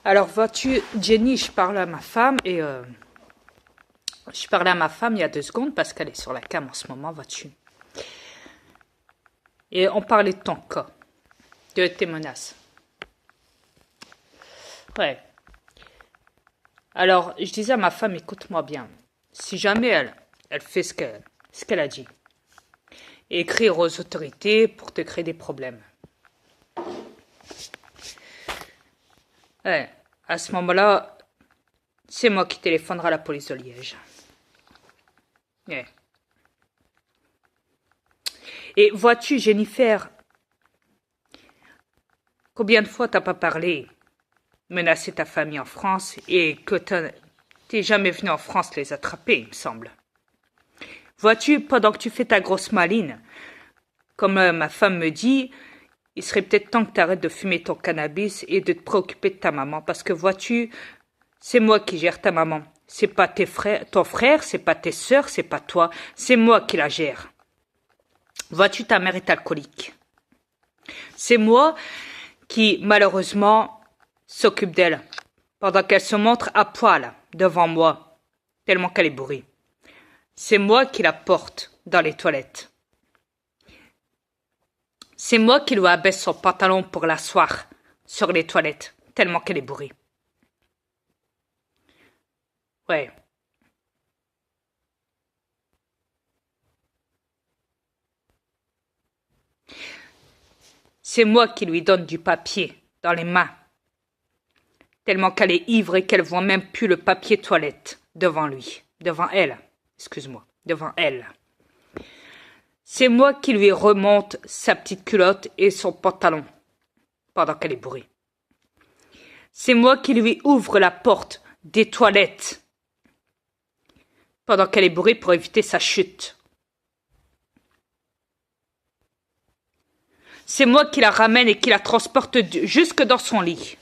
Alors, vois-tu, Jenny, je parle à ma femme et je parlais à ma femme il y a 2 secondes parce qu'elle est sur la cam en ce moment, vois-tu. Et on parlait de ton cas, de tes menaces. Ouais. Alors, je disais à ma femme, écoute-moi bien. Si jamais elle fait ce qu'elle a dit, et écrire aux autorités pour te créer des problèmes. Ouais. À ce moment-là, c'est moi qui téléphonera à la police de Liège. Ouais. Et vois-tu, Jennifer, combien de fois t'as pas parlé, menacé ta famille en France et que t'es jamais venu en France les attraper, il me semble. Vois-tu, pendant que tu fais ta grosse maline, comme ma femme me dit, il serait peut-être temps que t'arrêtes de fumer ton cannabis et de te préoccuper de ta maman, parce que vois-tu, c'est moi qui gère ta maman. C'est pas ton frère, c'est pas tes sœurs, c'est pas toi, c'est moi qui la gère. Vois-tu, ta mère est alcoolique. C'est moi qui, malheureusement, s'occupe d'elle, pendant qu'elle se montre à poil devant moi, tellement qu'elle est bourrée. C'est moi qui la porte dans les toilettes. C'est moi qui lui abaisse son pantalon pour l'asseoir sur les toilettes, tellement qu'elle est bourrée. Ouais. C'est moi qui lui donne du papier dans les mains, tellement qu'elle est ivre et qu'elle voit même plus le papier toilette devant lui, devant elle, excuse-moi, devant elle. C'est moi qui lui remonte sa petite culotte et son pantalon pendant qu'elle est bourrée. C'est moi qui lui ouvre la porte des toilettes pendant qu'elle est bourrée pour éviter sa chute. C'est moi qui la ramène et qui la transporte jusque dans son lit.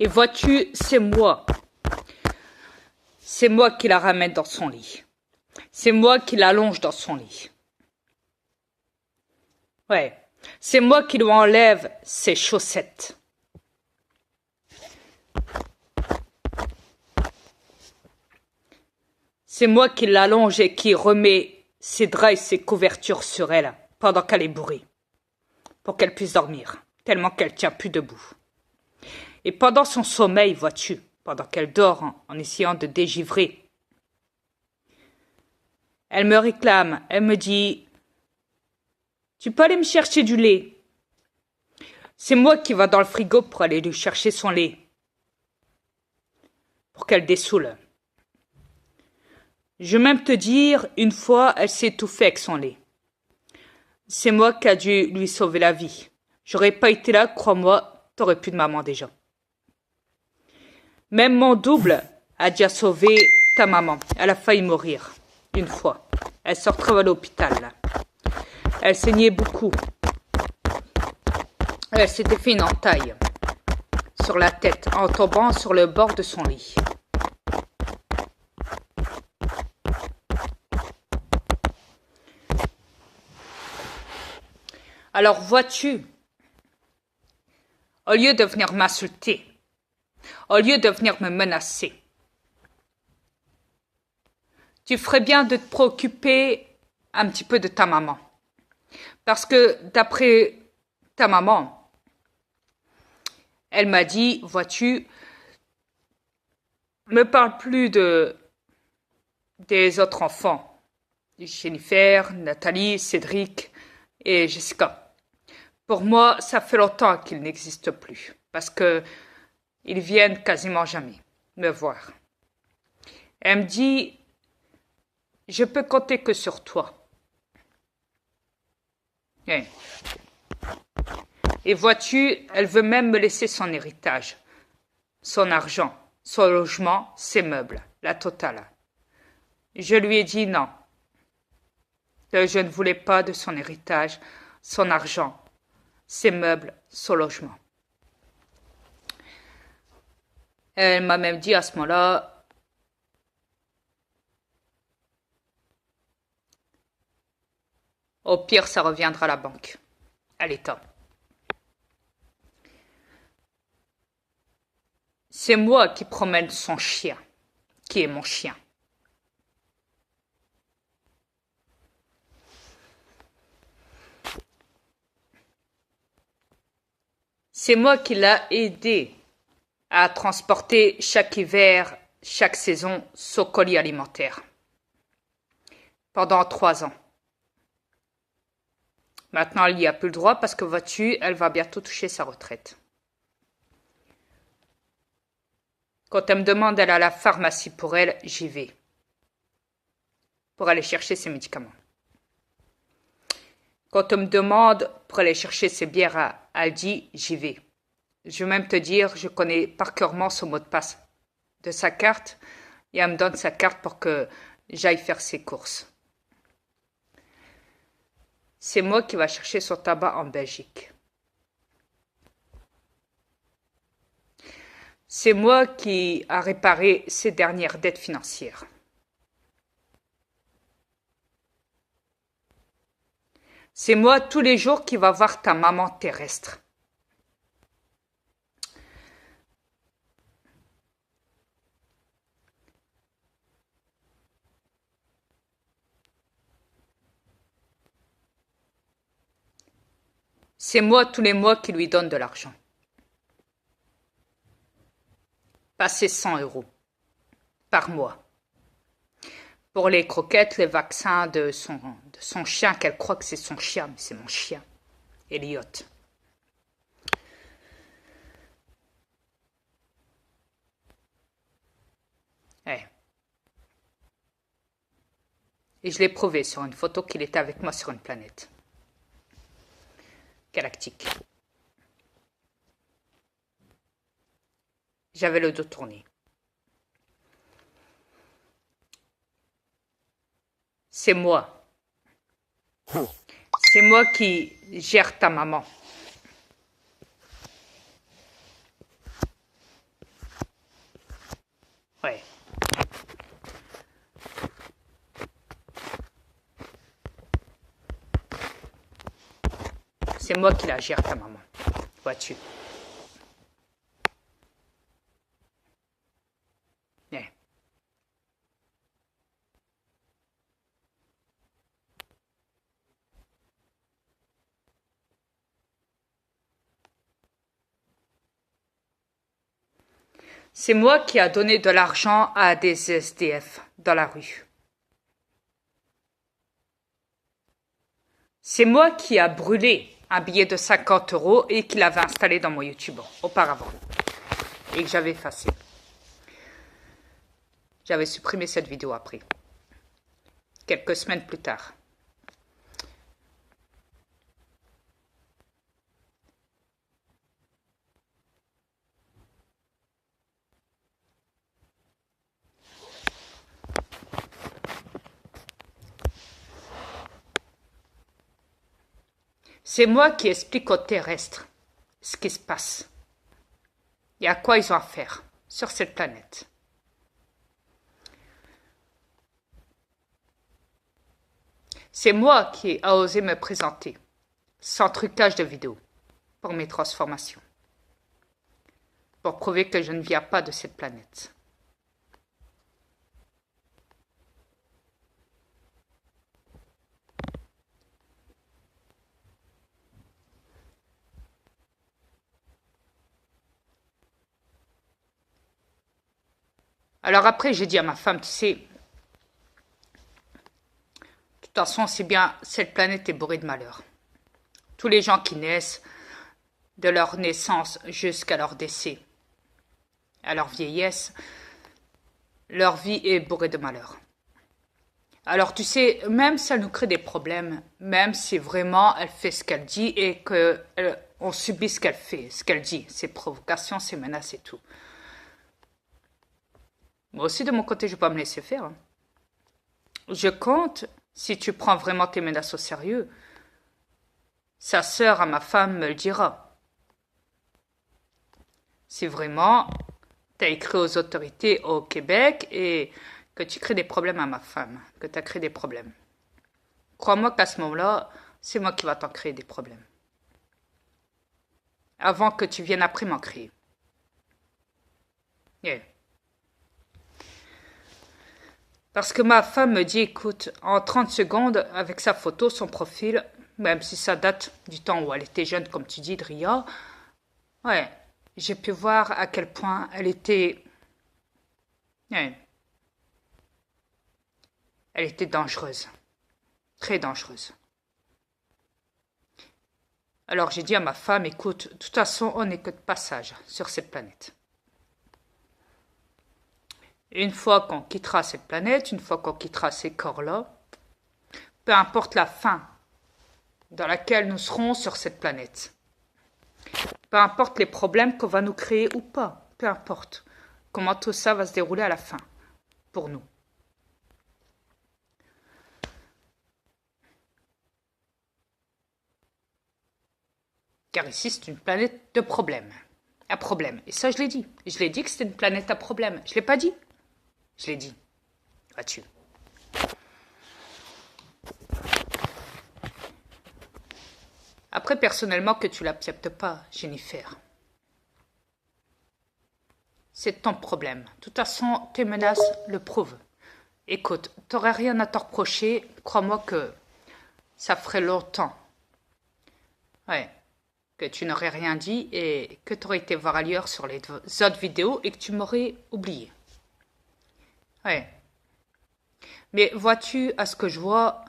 Et vois-tu, c'est moi. C'est moi qui la ramène dans son lit. C'est moi qui l'allonge dans son lit. Ouais. C'est moi qui lui enlève ses chaussettes. C'est moi qui l'allonge et qui remet ses draps et ses couvertures sur elle pendant qu'elle est bourrée, pour qu'elle puisse dormir, tellement qu'elle tient plus debout. Et pendant son sommeil, vois-tu, pendant qu'elle dort en essayant de dégivrer, elle me réclame, elle me dit « Tu peux aller me chercher du lait ?» C'est moi qui va dans le frigo pour aller lui chercher son lait, pour qu'elle dessoule. Je vais même te dire, une fois, elle s'est étouffée avec son lait. C'est moi qui a dû lui sauver la vie. J'aurais pas été là, crois-moi, t'aurais plus de maman déjà. Même mon double a déjà sauvé ta maman. Elle a failli mourir, une fois. Elle se retrouvait à l'hôpital, là. Elle saignait beaucoup. Elle s'était fait une entaille sur la tête en tombant sur le bord de son lit. Alors vois-tu, au lieu de venir m'insulter, au lieu de venir me menacer, tu ferais bien de te préoccuper un petit peu de ta maman. Parce que d'après ta maman, elle m'a dit, vois-tu, me parle plus des autres enfants, Jennifer, Nathalie, Cédric et Jessica. Pour moi, ça fait longtemps qu'ils n'existent plus, parce que ils viennent quasiment jamais me voir. Elle me dit, je peux compter que sur toi. Et vois-tu, elle veut même me laisser son héritage, son argent, son logement, ses meubles, la totale. Je lui ai dit non. Je ne voulais pas de son héritage, son argent, ses meubles, son logement. Elle m'a même dit à ce moment-là, au pire, ça reviendra à la banque, à l'État. C'est moi qui promène son chien, qui est mon chien. C'est moi qui l'a aidé à transporter chaque hiver, chaque saison, son colis alimentaire. Pendant 3 ans. Maintenant, elle n'y a plus le droit parce que, vois-tu, elle va bientôt toucher sa retraite. Quand elle me demande d'aller à la pharmacie pour elle, j'y vais. Pour aller chercher ses médicaments. Quand on me demande pour aller chercher ses bières à Aldi, j'y vais. Je vais même te dire, je connais par cœurement son mot de passe de sa carte et elle me donne sa carte pour que j'aille faire ses courses. C'est moi qui va chercher son tabac en Belgique. C'est moi qui a réparé ses dernières dettes financières. C'est moi tous les jours qui va voir ta maman terrestre. C'est moi tous les mois qui lui donne de l'argent. Passer 100 € par mois. Pour les croquettes, les vaccins de son chien, qu'elle croit que c'est son chien, mais c'est mon chien, Elliot. Ouais. Et je l'ai prouvé sur une photo qu'il était avec moi sur une planète galactique. J'avais le dos tourné. C'est moi. C'est moi qui gère ta maman. Ouais. C'est moi qui la gère, ta maman. Vois-tu? Ouais. C'est moi qui a donné de l'argent à des SDF dans la rue. C'est moi qui a brûlé un billet de 50 € et qui l'avait installé dans mon YouTube auparavant. Et que j'avais effacé. J'avais supprimé cette vidéo après. Quelques semaines plus tard. C'est moi qui explique aux terrestres ce qui se passe et à quoi ils ont affaire sur cette planète. C'est moi qui a osé me présenter, sans trucage de vidéo, pour mes transformations, pour prouver que je ne viens pas de cette planète. Alors après, j'ai dit à ma femme, tu sais, de toute façon, c'est bien, cette planète est bourrée de malheur. Tous les gens qui naissent, de leur naissance jusqu'à leur décès, à leur vieillesse, leur vie est bourrée de malheur. Alors tu sais, même si elle nous crée des problèmes, même si vraiment elle fait ce qu'elle dit et qu'on subit ce qu'elle fait, ce qu'elle dit, ses provocations, ses menaces et tout. Moi aussi, de mon côté, je ne vais pas me laisser faire. Je compte Si tu prends vraiment tes menaces au sérieux, sa sœur à ma femme me le dira. Si vraiment tu as écrit aux autorités au Québec et que tu crées des problèmes à ma femme, que tu as créé des problèmes. Crois-moi qu'à ce moment-là, c'est moi qui va t'en créer des problèmes. Avant que tu viennes après m'en créer. Yeah. Parce que ma femme me dit, écoute, en 30 secondes, avec sa photo, son profil, même si ça date du temps où elle était jeune, comme tu dis, Dria, ouais, j'ai pu voir à quel point elle était... Ouais, elle était dangereuse. Très dangereuse. Alors j'ai dit à ma femme, écoute, de toute façon, on n'est que de passage sur cette planète. Une fois qu'on quittera cette planète, une fois qu'on quittera ces corps-là, peu importe la fin dans laquelle nous serons sur cette planète, peu importe les problèmes qu'on va nous créer ou pas, peu importe comment tout ça va se dérouler à la fin, pour nous. Car ici, c'est une planète de problèmes. À problème. Et ça, je l'ai dit. Je l'ai dit que c'était une planète à problème. Je l'ai pas dit. Je l'ai dit. Vois-tu. Après, personnellement, que tu l'acceptes pas, Jennifer. C'est ton problème. De toute façon, tes menaces le prouvent. Écoute, t'aurais rien à te reprocher. Crois-moi que ça ferait longtemps. Ouais. Que tu n'aurais rien dit et que tu aurais été voir ailleurs sur les autres vidéos et que tu m'aurais oublié. Ouais. Mais vois-tu, à ce que je vois,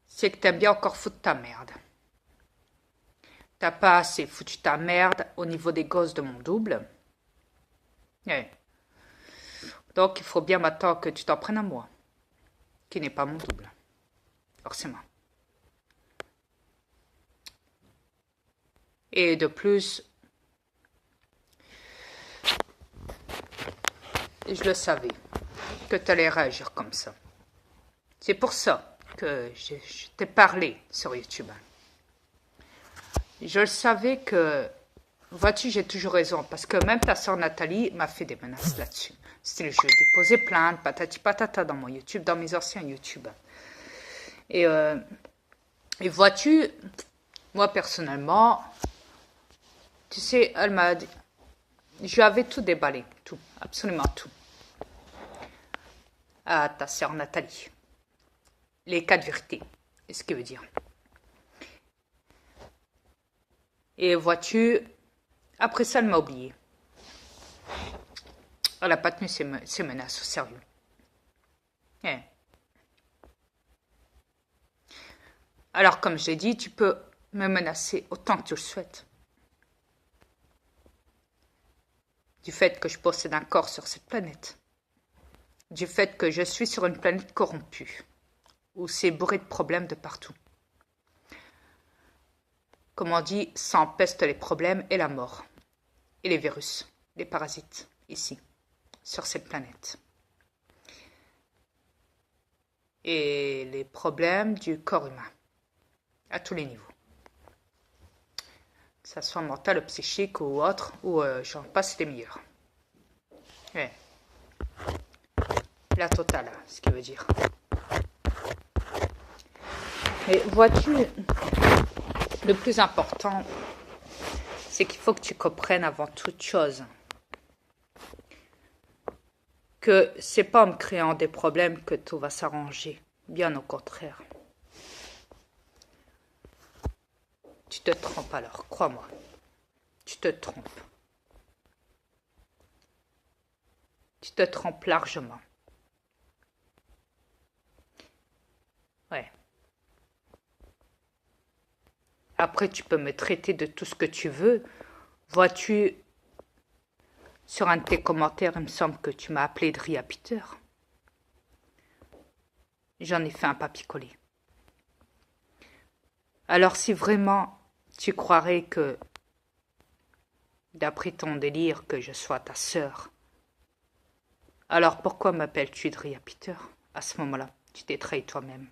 c'est que t'aimes bien encore foutre ta merde. T'as pas assez foutu ta merde au niveau des gosses de mon double. Ouais. Donc il faut bien maintenant que tu t'en prennes à moi, qui n'est pas mon double. Forcément. Et de plus, je le savais que tu allais réagir comme ça. C'est pour ça que je t'ai parlé sur YouTube. Je le savais que, vois-tu, j'ai toujours raison, parce que même ta soeur Nathalie m'a fait des menaces là-dessus. C'était le jeu, déposer plainte, patati patata dans mon YouTube, dans mes anciens YouTube. Et vois-tu, moi personnellement, tu sais, elle m'a dit, je lui avais tout déballé, tout, absolument tout. À ta sœur Nathalie. Les 4 vérités, c'est ce qui veut dire. Et vois-tu, après ça, elle m'a oublié. Elle n'a pas tenu ses menaces au sérieux. Yeah. Alors, comme je l'ai dit, tu peux me menacer autant que tu le souhaites. Du fait que je possède un corps sur cette planète. Du fait que je suis sur une planète corrompue, où c'est bourré de problèmes de partout. Comme on dit, ça empeste les problèmes et la mort. Et les virus, les parasites, ici, sur cette planète. Et les problèmes du corps humain, à tous les niveaux. Que ça soit mental ou psychique ou autre, ou j'en passe les meilleurs. Ouais. La totale, ce qui veut dire. Mais vois-tu, le plus important, c'est qu'il faut que tu comprennes avant toute chose que c'est pas en me créant des problèmes que tout va s'arranger. Bien au contraire. Tu te trompes alors, crois-moi. Tu te trompes. Tu te trompes largement. Ouais. Après, tu peux me traiter de tout ce que tu veux. Vois-tu, sur un de tes commentaires, il me semble que tu m'as appelé Dria Peter. J'en ai fait un papier-collé. Alors si vraiment tu croirais que, d'après ton délire, que je sois ta sœur, alors pourquoi m'appelles-tu Dria Peter? À ce moment-là, tu t'es trahi toi-même.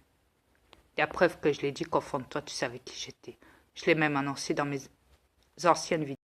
La preuve que je l'ai dit qu'au fond de toi, tu savais qui j'étais. Je l'ai même annoncé dans mes anciennes vidéos.